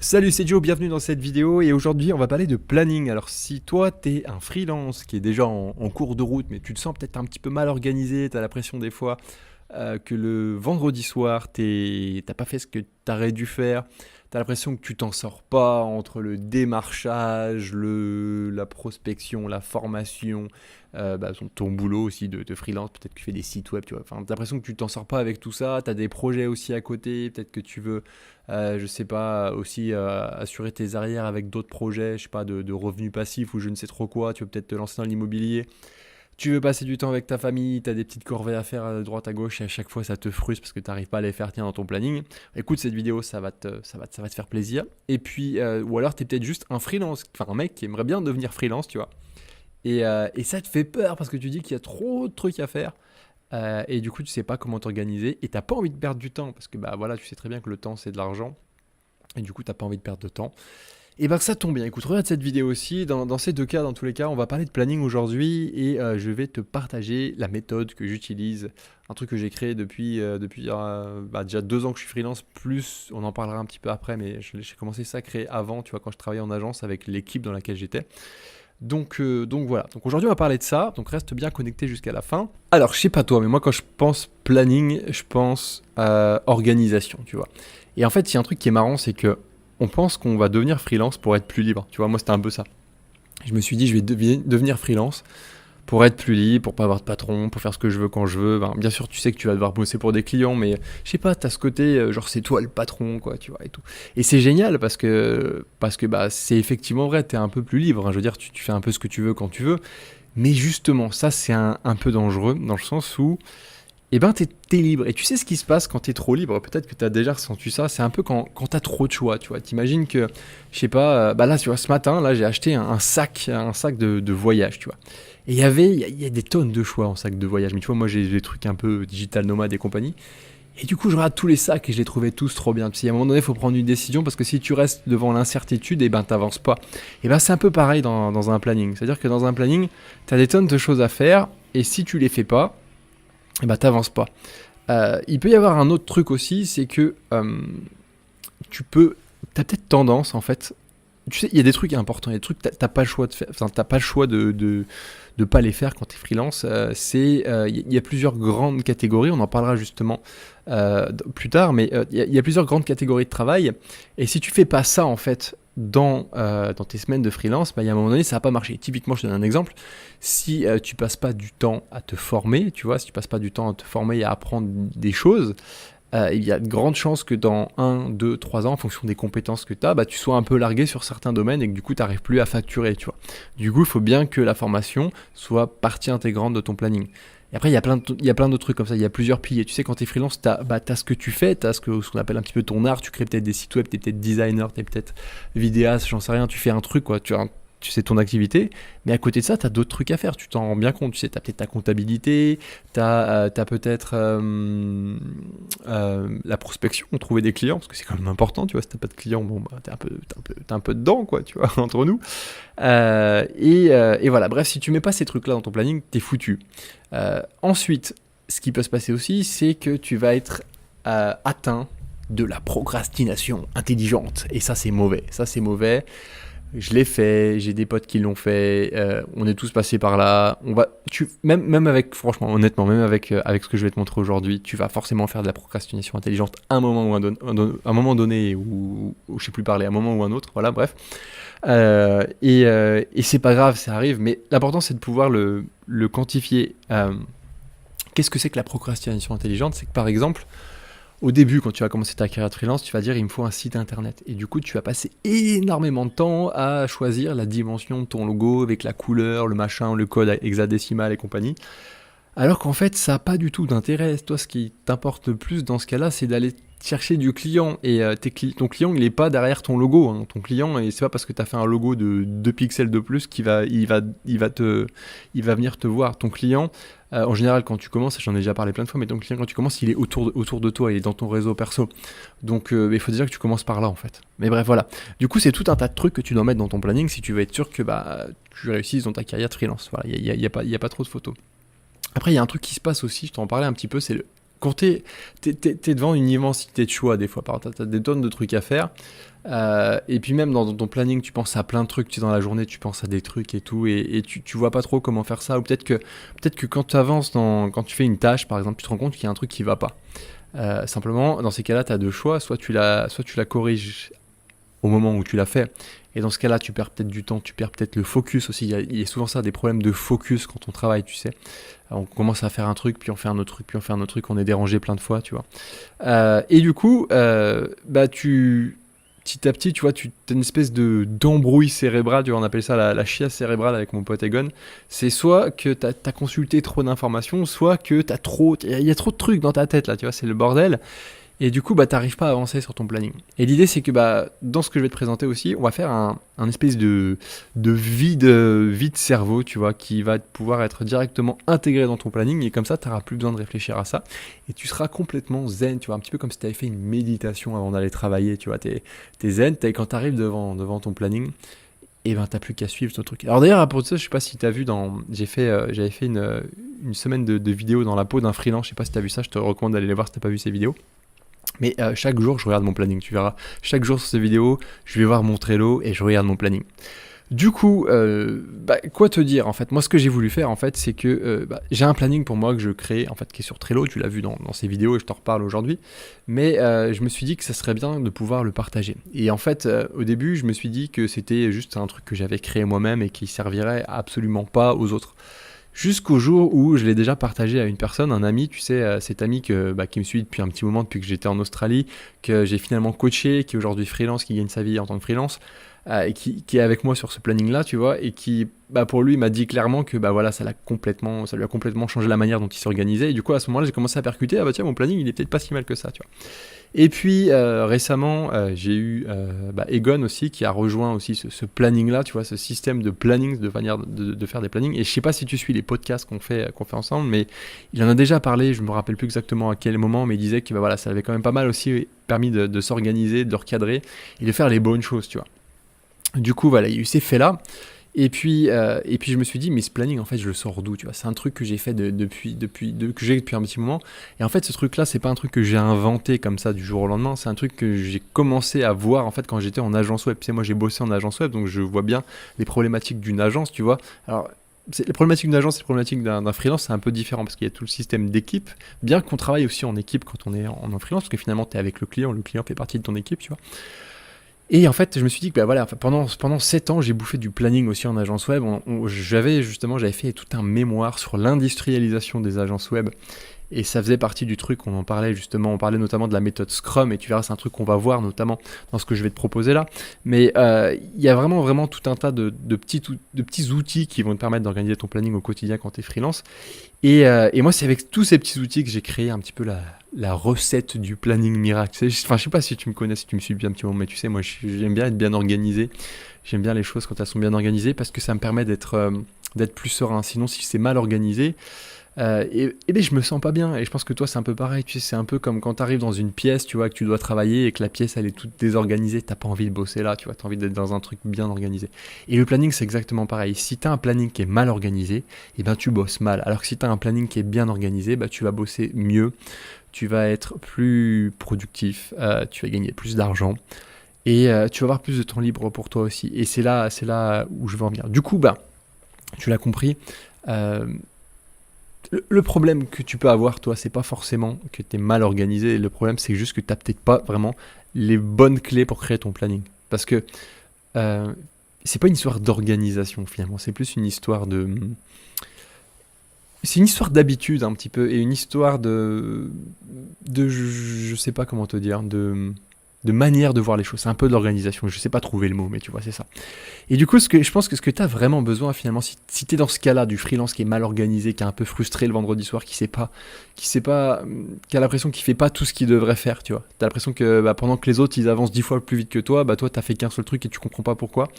Salut, c'est Joe, bienvenue dans cette vidéo et aujourd'hui on va parler de planning. Alors si toi t'es un freelance qui est déjà en cours de route mais tu te sens peut-être un petit peu mal organisé, t'as l'impression des fois que le vendredi soir t'as pas fait ce que t'aurais dû faire, t'as l'impression que tu t'en sors pas entre le démarchage, la prospection, la formation, ton boulot aussi de freelance, peut-être que tu fais des sites web, tu vois. Enfin, t'as l'impression que tu t'en sors pas avec tout ça, t'as des projets aussi à côté, peut-être que tu veux je sais pas, aussi assurer tes arrières avec d'autres projets, je sais pas, de revenus passifs ou je ne sais trop quoi. Tu veux peut-être te lancer dans l'immobilier. Tu veux passer du temps avec ta famille, tu as des petites corvées à faire à droite à gauche et à chaque fois ça te frustre parce que tu n'arrives pas à les faire tenir dans ton planning. Écoute cette vidéo, ça va te faire plaisir. Et puis, ou alors tu es peut-être juste un freelance, enfin un mec qui aimerait bien devenir freelance, tu vois. Et ça te fait peur parce que tu dis qu'il y a trop de trucs à faire. Et du coup, tu sais pas comment t'organiser et t'as pas envie de perdre du temps parce que bah voilà, tu sais très bien que le temps c'est de l'argent et du coup, t'as pas envie de perdre de temps. Et ben ça tombe bien. Écoute, regarde cette vidéo aussi. Dans ces deux cas, dans tous les cas, on va parler de planning aujourd'hui et je vais te partager la méthode que j'utilise, un truc que j'ai créé depuis déjà 2 ans que je suis freelance. Plus, on en parlera un petit peu après, mais j'ai commencé ça à créer avant, tu vois, quand je travaillais en agence avec l'équipe dans laquelle j'étais. Donc voilà. Donc aujourd'hui on va parler de ça. Donc reste bien connecté jusqu'à la fin. Alors je sais pas toi, mais moi quand je pense planning, je pense organisation, tu vois. Et en fait il y a un truc qui est marrant, c'est que on pense qu'on va devenir freelance pour être plus libre. Tu vois, moi c'était un peu ça. Je me suis dit je vais devenir freelance pour être plus libre, pour pas avoir de patron, pour faire ce que je veux quand je veux. Ben, bien sûr, tu sais que tu vas devoir bosser pour des clients, mais je sais pas, t'as ce côté, genre c'est toi le patron, quoi, tu vois, et tout. Et c'est génial parce que bah, c'est effectivement vrai, t'es un peu plus libre, hein. Je veux dire, tu fais un peu ce que tu veux quand tu veux. Mais justement, ça c'est un peu dangereux, dans le sens où eh ben, t'es libre. Et tu sais ce qui se passe quand t'es trop libre. Peut-être que t'as déjà ressenti ça. C'est un peu quand t'as trop de choix, tu vois. T'imagines que, je sais pas, bah là, tu vois, ce matin, là, j'ai acheté un sac de voyage, tu vois. Et il y a des tonnes de choix en sac de voyage. Mais tu vois, moi, j'ai des trucs un peu digital nomade et compagnie. Et du coup, je regarde tous les sacs et je les trouvais tous trop bien. Puis à un moment donné, il faut prendre une décision parce que si tu restes devant l'incertitude, eh ben, t'avances pas. Et ben, c'est un peu pareil dans un planning. C'est-à-dire que dans un planning, t'as des tonnes de choses à faire. Et si tu les fais pas, eh ben, t'avances pas. Il peut y avoir un autre truc aussi, c'est que t'as peut-être tendance en fait. Tu sais, il y a des trucs importants, il y a des trucs que t'as pas le choix de faire, enfin t'as pas le choix de pas les faire quand tu es freelance. Il y a plusieurs grandes catégories, on en parlera justement plus tard, mais il y a plusieurs grandes catégories de travail. Et si tu fais pas ça en fait dans tes semaines de freelance, bah, il y a un moment donné ça va pas marcher. Typiquement, je te donne un exemple. Si tu passes pas du temps à te former, tu vois, si tu passes pas du temps à te former et à apprendre des choses, il y a de grandes chances que dans 1, 2, 3 ans, en fonction des compétences que tu as, bah, tu sois un peu largué sur certains domaines et que du coup, tu n'arrives plus à facturer, tu vois. Du coup, il faut bien que la formation soit partie intégrante de ton planning. Et après, il y a plein d'autres trucs comme ça, il y a plusieurs piliers. Tu sais, quand tu es freelance, tu as ce que tu fais, tu as ce qu'on appelle un petit peu ton art, tu crées peut-être des sites web, tu es peut-être designer, tu es peut-être vidéaste, j'en sais rien, tu fais un truc, quoi, tu sais ton activité, mais à côté de ça, tu as d'autres trucs à faire, tu t'en rends bien compte, tu sais, tu as peut-être ta comptabilité, tu as peut-être la prospection, trouver des clients, parce que c'est quand même important, tu vois, si t'as pas de clients, bon, bah, t'es un peu dedans, quoi, tu vois, entre nous. Et voilà, bref, si tu mets pas ces trucs-là dans ton planning, t'es foutu. Ensuite, ce qui peut se passer aussi, c'est que tu vas être atteint de la procrastination intelligente, et ça, c'est mauvais, Je l'ai fait, j'ai des potes qui l'ont fait, on est tous passés par là. Même avec, franchement, honnêtement, même avec ce que je vais te montrer aujourd'hui, tu vas forcément faire de la procrastination intelligente à un moment ou un moment donné, ou je sais plus parler, à un moment ou un autre, voilà, bref. Et c'est pas grave, ça arrive, mais l'important c'est de pouvoir le quantifier. Qu'est-ce que c'est que la procrastination intelligente? C'est que par exemple, au début, quand tu vas commencer ta carrière de freelance, tu vas dire il me faut un site internet. Et du coup, tu vas passer énormément de temps à choisir la dimension de ton logo avec la couleur, le machin, le code hexadécimal et compagnie. Alors qu'en fait, ça n'a pas du tout d'intérêt. Toi, ce qui t'importe le plus dans ce cas-là, c'est d'aller chercher du client. Et ton client, il n'est pas derrière ton logo, hein. Ton client, et c'est pas parce que tu as fait un logo de 2 pixels de plus qu'il va venir te voir. Ton client, en général, quand tu commences, j'en ai déjà parlé plein de fois, mais ton client, quand tu commences, il est autour de toi, il est dans ton réseau perso. Donc, il faut déjà que tu commences par là, en fait. Mais bref, voilà. Du coup, c'est tout un tas de trucs que tu dois mettre dans ton planning si tu veux être sûr que bah, tu réussisses dans ta carrière de freelance. Voilà, il y a pas trop de photos. Après, il y a un truc qui se passe aussi, je t'en parlais un petit peu, c'est quand t'es devant une immensité de choix des fois, par exemple, t'as des tonnes de trucs à faire. Et puis même dans ton planning, tu penses à plein de trucs, tu sais, dans la journée, tu penses à des trucs et tout, et tu vois pas trop comment faire ça, ou peut-être que quand tu avances, quand tu fais une tâche, par exemple, tu te rends compte qu'il y a un truc qui va pas. Simplement, dans ces cas-là, tu as deux choix, soit tu la corriges au moment où tu l'as fait, et dans ce cas-là, tu perds peut-être du temps, tu perds peut-être le focus aussi. Il y a souvent ça, des problèmes de focus quand on travaille, tu sais. On commence à faire un truc, puis on fait un autre truc, puis on fait un autre truc, on est dérangé plein de fois, tu vois. Et du coup, bah petit à petit, tu vois, tu as une espèce d'embrouille cérébrale, tu vois, on appelle ça la chiasse cérébrale avec mon pote Egon. C'est soit que tu as consulté trop d'informations, soit que il y a trop de trucs dans ta tête, là, tu vois, c'est le bordel. Et du coup, bah, t'arrives pas à avancer sur ton planning. Et l'idée, c'est que bah, dans ce que je vais te présenter aussi, on va faire un espèce de vide cerveau, tu vois, qui va pouvoir être directement intégré dans ton planning. Et comme ça, tu n'auras plus besoin de réfléchir à ça. Et tu seras complètement zen, tu vois, un petit peu comme si tu avais fait une méditation avant d'aller travailler, tu vois. T'es zen, quand tu arrives devant ton planning, et ben t'as plus qu'à suivre ton truc. Alors d'ailleurs, pour ça, je sais pas si tu as vu, j'avais fait une semaine de vidéos dans la peau d'un freelance. Je sais pas si tu as vu ça, je te recommande d'aller les voir si tu n'as pas vu ces vidéos. Mais chaque jour, je regarde mon planning, tu verras. Chaque jour sur ces vidéos, je vais voir mon Trello et je regarde mon planning. Du coup, quoi te dire en fait? Moi, ce que j'ai voulu faire en fait, c'est que j'ai un planning pour moi que je crée, en fait, qui est sur Trello. Tu l'as vu dans ces vidéos et je t'en reparle aujourd'hui. Mais je me suis dit que ça serait bien de pouvoir le partager. Et en fait, au début, je me suis dit que c'était juste un truc que j'avais créé moi-même et qui servirait absolument pas aux autres. Jusqu'au jour où je l'ai déjà partagé à une personne, un ami, tu sais, cet ami qui me suit depuis un petit moment, depuis que j'étais en Australie, que j'ai finalement coaché, qui est aujourd'hui freelance, qui gagne sa vie en tant que freelance, et qui est avec moi sur ce planning-là, tu vois, et qui, pour lui, m'a dit clairement que voilà, ça lui a complètement changé la manière dont il s'organisait. Et du coup, à ce moment-là, j'ai commencé à percuter, tiens, mon planning, il est peut-être pas si mal que ça, tu vois. Et puis récemment, j'ai eu Egon aussi qui a rejoint aussi ce planning-là, tu vois, ce système de planning, de manière de faire des plannings. Et je sais pas si tu suis les podcasts qu'on fait ensemble, mais il en a déjà parlé, je me rappelle plus exactement à quel moment, mais il disait que voilà, ça avait quand même pas mal aussi permis de s'organiser, de recadrer et de faire les bonnes choses, tu vois. Du coup, voilà, il y a eu ces faits-là. Et puis je me suis dit, mais ce planning, en fait, je le sors d'où, tu vois? C'est un truc que j'ai fait que j'ai depuis un petit moment. Et en fait, ce truc-là, c'est pas un truc que j'ai inventé comme ça du jour au lendemain. C'est un truc que j'ai commencé à voir, en fait, quand j'étais en agence web. Tu sais, moi, j'ai bossé en agence web, donc je vois bien les problématiques d'une agence, tu vois. Alors, les problématiques d'une agence et les problématiques d'un freelance, c'est un peu différent parce qu'il y a tout le système d'équipe. Bien qu'on travaille aussi en équipe quand on est en freelance, parce que finalement, tu es avec le client fait partie de ton équipe, tu vois. Et en fait, je me suis dit que voilà, pendant 7 ans, j'ai bouffé du planning aussi en agence web. J'avais fait tout un mémoire sur l'industrialisation des agences web. Et ça faisait partie du truc, on en parlait justement, on parlait notamment de la méthode Scrum, et tu verras, c'est un truc qu'on va voir notamment dans ce que je vais te proposer là. Mais il y a vraiment tout un tas de petits outils qui vont te permettre d'organiser ton planning au quotidien quand tu es freelance. Et moi, c'est avec tous ces petits outils que j'ai créé un petit peu la recette du planning miracle. Je sais pas si tu me connais, si tu me suis depuis un petit moment, mais tu sais, moi, j'aime bien être bien organisé. J'aime bien les choses quand elles sont bien organisées parce que ça me permet d'être plus serein. Sinon, si c'est mal organisé, je me sens pas bien. Et je pense que toi, c'est un peu pareil. Tu sais, c'est un peu comme quand tu arrives dans une pièce, tu vois, que tu dois travailler et que la pièce, elle est toute désorganisée. T'as pas envie de bosser là, tu vois, t'as envie d'être dans un truc bien organisé. Et le planning, c'est exactement pareil. Si t'as un planning qui est mal organisé, tu bosses mal. Alors que si t'as un planning qui est bien organisé, tu vas bosser mieux. Tu vas être plus productif. Tu vas gagner plus d'argent. Et tu vas avoir plus de temps libre pour toi aussi. Et c'est là où je veux en venir. Du coup, tu l'as compris. Le problème que tu peux avoir, toi, c'est pas forcément que tu es mal organisé. Le problème, c'est juste que tu n'as peut-être pas vraiment les bonnes clés pour créer ton planning. Parce que c'est pas une histoire d'organisation, finalement. C'est plus une histoire c'est une histoire d'habitude, un petit peu. Et une histoire je sais pas comment te dire, de manière de voir les choses. C'est un peu de l'organisation. Je sais pas trouver le mot, mais tu vois, c'est ça. Et du coup, je pense que ce que tu as vraiment besoin, finalement, si tu es dans ce cas-là du freelance qui est mal organisé, qui est un peu frustré le vendredi soir, qui a l'impression qu'il fait pas tout ce qu'il devrait faire, tu vois. Tu as l'impression que pendant que les autres ils avancent 10 fois plus vite que toi, toi, tu as fait qu'un seul truc et tu comprends pas pourquoi.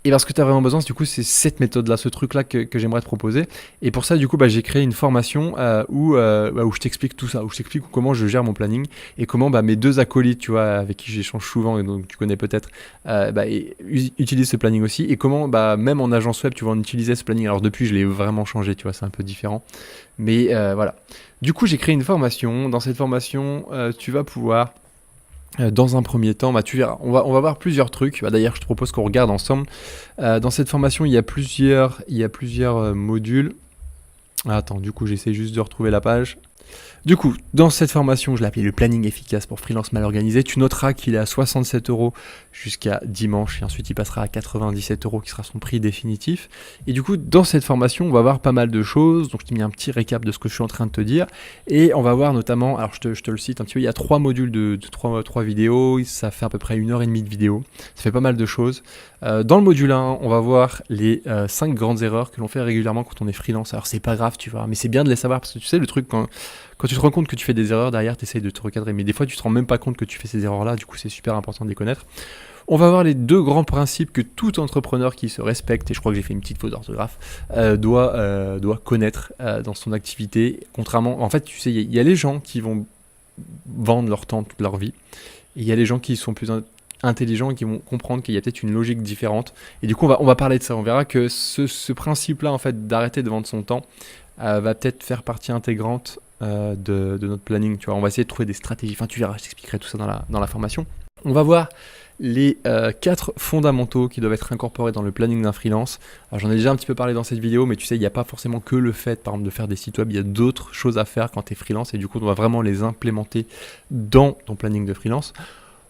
Et parce que tu as vraiment besoin, du coup, c'est cette méthode-là, ce truc-là que j'aimerais te proposer. Et pour ça, du coup, j'ai créé une formation où je t'explique tout ça, où je t'explique comment je gère mon planning et comment mes deux acolytes, tu vois, avec qui j'échange souvent et donc tu connais peut-être, utilisent ce planning aussi. Et comment, même en agence web, tu vois, on utilisait ce planning. Alors depuis, je l'ai vraiment changé, tu vois, c'est un peu différent. Mais voilà. Du coup, j'ai créé une formation. Dans cette formation, tu vas pouvoir dans un premier temps, tu verras, on va voir plusieurs trucs. D'ailleurs, je te propose qu'on regarde ensemble. Dans cette formation, il y a plusieurs modules. Attends, du coup, j'essaie juste de retrouver la page. Du coup, dans cette formation, je l'ai appelé le planning efficace pour freelance mal organisé. Tu noteras qu'il est à 67 € jusqu'à dimanche et ensuite il passera à 97 € qui sera son prix définitif. Et du coup, dans cette formation, on va voir pas mal de choses. Donc, je t'ai mis un petit récap de ce que je suis en train de te dire. Et on va voir notamment, alors je te le cite un petit peu, il y a 3 modules de 3 vidéos. Ça fait à peu près 1h30 de vidéo. Ça fait pas mal de choses. Dans le module 1, on va voir les 5 grandes erreurs que l'on fait régulièrement quand on est freelance. Alors, c'est pas grave, tu vois, mais c'est bien de les savoir parce que tu sais, le truc, quand tu te rends compte que tu fais des erreurs, derrière, tu essayes de te recadrer. Mais des fois, tu te rends même pas compte que tu fais ces erreurs-là. Du coup, c'est super important de les connaître. On va voir les 2 grands principes que tout entrepreneur qui se respecte, et je crois que j'ai fait une petite faute d'orthographe, doit connaître dans son activité. Contrairement, en fait, tu sais, il y a les gens qui vont vendre leur temps toute leur vie. Et il y a les gens qui sont plus intelligents et qui vont comprendre qu'il y a peut-être une logique différente. Et du coup, on va parler de ça. On verra que ce principe-là, en fait, d'arrêter de vendre son temps, va peut-être faire partie intégrante de notre planning. Tu vois, on va essayer de trouver des stratégies. Enfin, tu verras, je t'expliquerai tout ça dans la formation. On va voir les 4 fondamentaux qui doivent être incorporés dans le planning d'un freelance. Alors, j'en ai déjà un petit peu parlé dans cette vidéo, mais tu sais, il n'y a pas forcément que le fait, par exemple, de faire des sites web. Il y a d'autres choses à faire quand tu es freelance et du coup, on va vraiment les implémenter dans ton planning de freelance.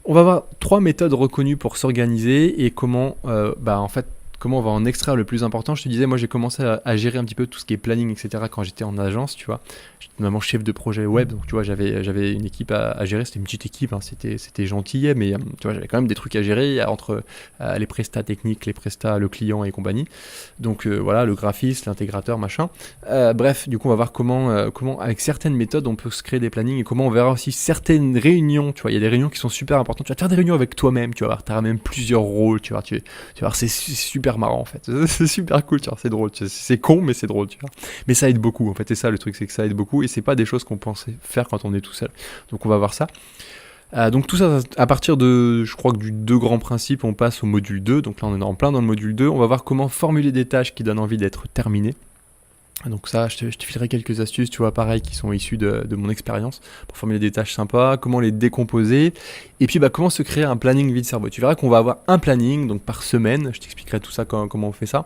On va voir 3 méthodes reconnues pour s'organiser et comment, en fait, comment on va en extraire le plus important. Je te disais, moi j'ai commencé à gérer un petit peu tout ce qui est planning, etc. quand j'étais en agence, tu vois. J'étais notamment chef de projet web, donc tu vois, j'avais une équipe à gérer. C'était une petite équipe, hein, c'était gentil, mais tu vois, j'avais quand même des trucs à gérer entre les prestats techniques, les prestats, le client et compagnie. Donc voilà, le graphiste, l'intégrateur, machin. Bref, du coup, on va voir comment, avec certaines méthodes, on peut se créer des plannings et comment on verra aussi certaines réunions. Tu vois, il y a des réunions qui sont super importantes. Tu vas te faire des réunions avec toi-même, tu vas voir, tu as même plusieurs rôles, tu vas voir, c'est super marrant en fait, c'est super cool, tu vois, c'est drôle, c'est con mais c'est drôle, tu vois, mais ça aide beaucoup en fait, et ça le truc c'est que ça aide beaucoup et c'est pas des choses qu'on pensait faire quand on est tout seul, donc on va voir ça. Donc tout ça à partir de, je crois que du 2 grands principes, on passe au module 2, donc là on est en plein dans le module 2, on va voir comment formuler des tâches qui donnent envie d'être terminées. Donc ça, je te filerai quelques astuces, tu vois, pareil, qui sont issues de mon expérience, pour formuler des tâches sympas, comment les décomposer, et puis comment se créer un planning vide-cerveau. Tu verras qu'on va avoir un planning, donc par semaine, je t'expliquerai tout ça, comment on fait ça.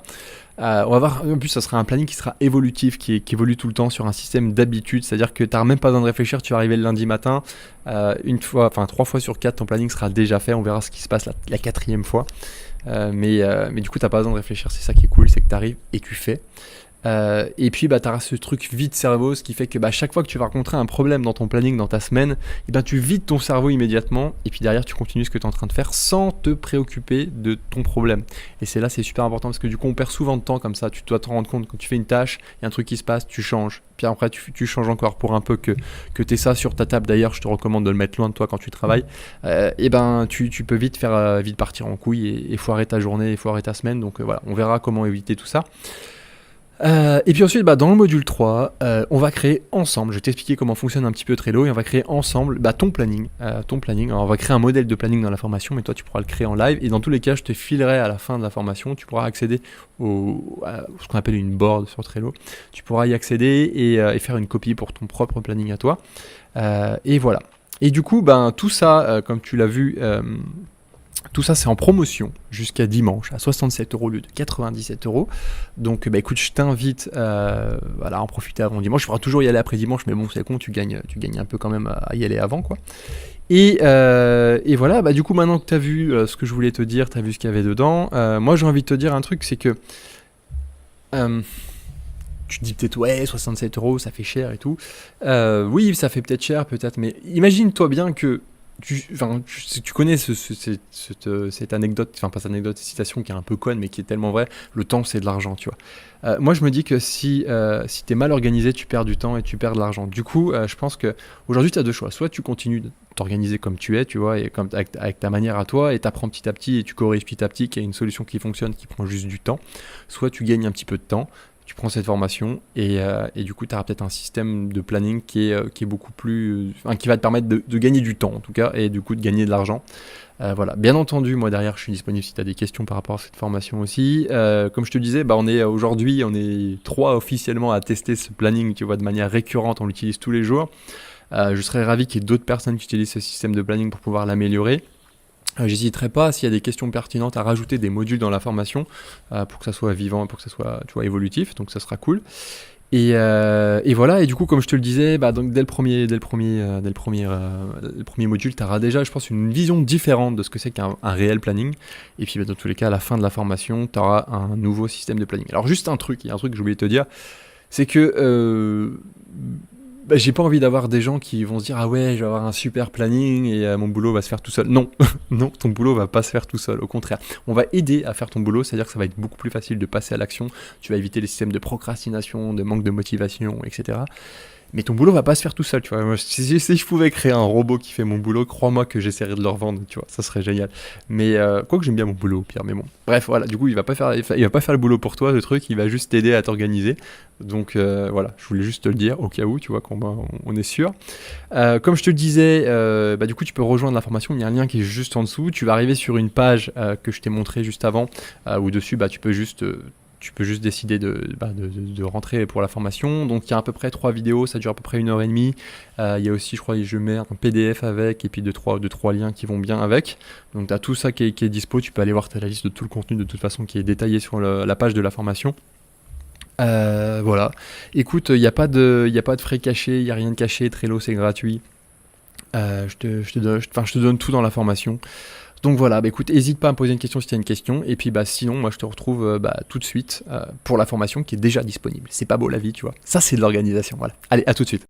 On va voir, en plus ça sera un planning qui sera évolutif, qui évolue tout le temps sur un système d'habitude, c'est-à-dire que tu n'as même pas besoin de réfléchir, tu vas arriver le lundi matin, 3 fois sur 4, ton planning sera déjà fait, on verra ce qui se passe la 4e fois. Mais du coup, tu n'as pas besoin de réfléchir, c'est ça qui est cool, c'est que tu arrives et tu fais. Et puis tu auras ce truc vide cerveau, ce qui fait que chaque fois que tu vas rencontrer un problème dans ton planning, dans ta semaine, tu vides ton cerveau immédiatement et puis derrière tu continues ce que tu es en train de faire sans te préoccuper de ton problème. Et c'est super important parce que du coup on perd souvent de temps comme ça. Tu dois te rendre compte quand tu fais une tâche, il y a un truc qui se passe, tu changes, puis après tu changes encore pour un peu que tu aies ça sur ta table. D'ailleurs je te recommande de le mettre loin de toi quand tu travailles. Tu peux vite partir en couille et foirer ta journée et foirer ta semaine. Donc voilà, on verra comment éviter tout ça. Et puis ensuite, dans le module 3, on va créer ensemble, je vais t'expliquer comment fonctionne un petit peu Trello, et on va créer ensemble ton planning. Alors, on va créer un modèle de planning dans la formation, mais toi tu pourras le créer en live, et dans tous les cas, je te filerai à la fin de la formation, tu pourras accéder à ce qu'on appelle une board sur Trello. Tu pourras y accéder et faire une copie pour ton propre planning à toi. Et voilà. Et du coup, tout ça, comme tu l'as vu, tout ça c'est en promotion jusqu'à dimanche à 67 € au lieu de 97 €. Donc écoute, je t'invite à en profiter avant dimanche. Je pourrais toujours y aller après dimanche, mais bon c'est con, tu gagnes un peu quand même à y aller avant quoi. Et voilà, du coup maintenant que tu as vu ce que je voulais te dire, tu as vu ce qu'il y avait dedans, moi j'ai envie de te dire un truc, c'est que tu te dis peut-être ouais 67 € ça fait cher et tout. Oui ça fait peut-être cher peut-être, mais imagine-toi bien que tu connais cette anecdote, enfin pas cette anecdote, cette citation qui est un peu conne, mais qui est tellement vraie. Le temps, c'est de l'argent, tu vois. Moi, je me dis que si t'es mal organisé, tu perds du temps et tu perds de l'argent. Du coup, je pense que aujourd'hui, tu as deux choix. Soit tu continues de t'organiser comme tu es, tu vois, et comme avec ta manière à toi, et t'apprends petit à petit et tu corriges petit à petit, qu'il y a une solution qui fonctionne, qui prend juste du temps. Soit tu gagnes un petit peu de temps, tu prends cette formation et du coup, tu auras peut-être un système de planning qui est beaucoup plus, enfin, qui va te permettre de gagner du temps en tout cas, et du coup de gagner de l'argent. Voilà. Bien entendu, moi derrière, je suis disponible si tu as des questions par rapport à cette formation aussi. Comme je te disais, bah, aujourd'hui, on est trois officiellement à tester ce planning, tu vois, de manière récurrente, on l'utilise tous les jours. Je serais ravi qu'il y ait d'autres personnes qui utilisent ce système de planning pour pouvoir l'améliorer. J'hésiterai pas, s'il y a des questions pertinentes, à rajouter des modules dans la formation pour que ça soit vivant et pour que ça soit, tu vois, évolutif, donc ça sera cool. Et voilà, et du coup, comme je te le disais, bah, donc le premier module, tu auras déjà, je pense, une vision différente de ce que c'est qu'un réel planning. Et puis, bah, dans tous les cas, à la fin de la formation, tu auras un nouveau système de planning. Alors, juste un truc, il y a un truc que j'ai oublié de te dire, c'est que bah, j'ai pas envie d'avoir des gens qui vont se dire ah ouais, je vais avoir un super planning et mon boulot va se faire tout seul. Non, non, ton boulot va pas se faire tout seul. Au contraire, on va aider à faire ton boulot, c'est-à-dire que ça va être beaucoup plus facile de passer à l'action. Tu vas éviter les systèmes de procrastination, de manque de motivation, etc. Mais ton boulot va pas se faire tout seul, tu vois. Moi, si je pouvais créer un robot qui fait mon boulot, crois-moi que j'essaierais de le revendre, tu vois, ça serait génial. Mais quoi que j'aime bien mon boulot, au pire, mais bon. Bref, voilà, du coup, il va pas faire le boulot pour toi, le truc, il va juste t'aider à t'organiser. Donc voilà, je voulais juste te le dire au cas où, tu vois, on est sûr. Comme je te le disais, bah, du coup, tu peux rejoindre la formation, il y a un lien qui est juste en dessous. Tu vas arriver sur une page que je t'ai montré juste avant, où dessus, bah, tu peux juste décider de rentrer pour la formation. Donc il y a à peu près 3 vidéos, ça dure à peu près 1 h 30. Il y a aussi, je crois, je mets un PDF avec et puis 2-3 liens qui vont bien avec. Donc tu as tout ça qui est dispo, tu peux aller voir, tu as la liste de tout le contenu de toute façon qui est détaillé sur la page de la formation. Voilà. Écoute, il n'y a pas de frais cachés, il n'y a rien de caché, Trello c'est gratuit. Je te donne tout dans la formation. Donc voilà, bah écoute, n'hésite pas à me poser une question si tu as une question. Et puis bah sinon, moi je te retrouve tout de suite pour la formation qui est déjà disponible. C'est pas beau la vie, tu vois. Ça c'est de l'organisation, voilà. Allez, à tout de suite.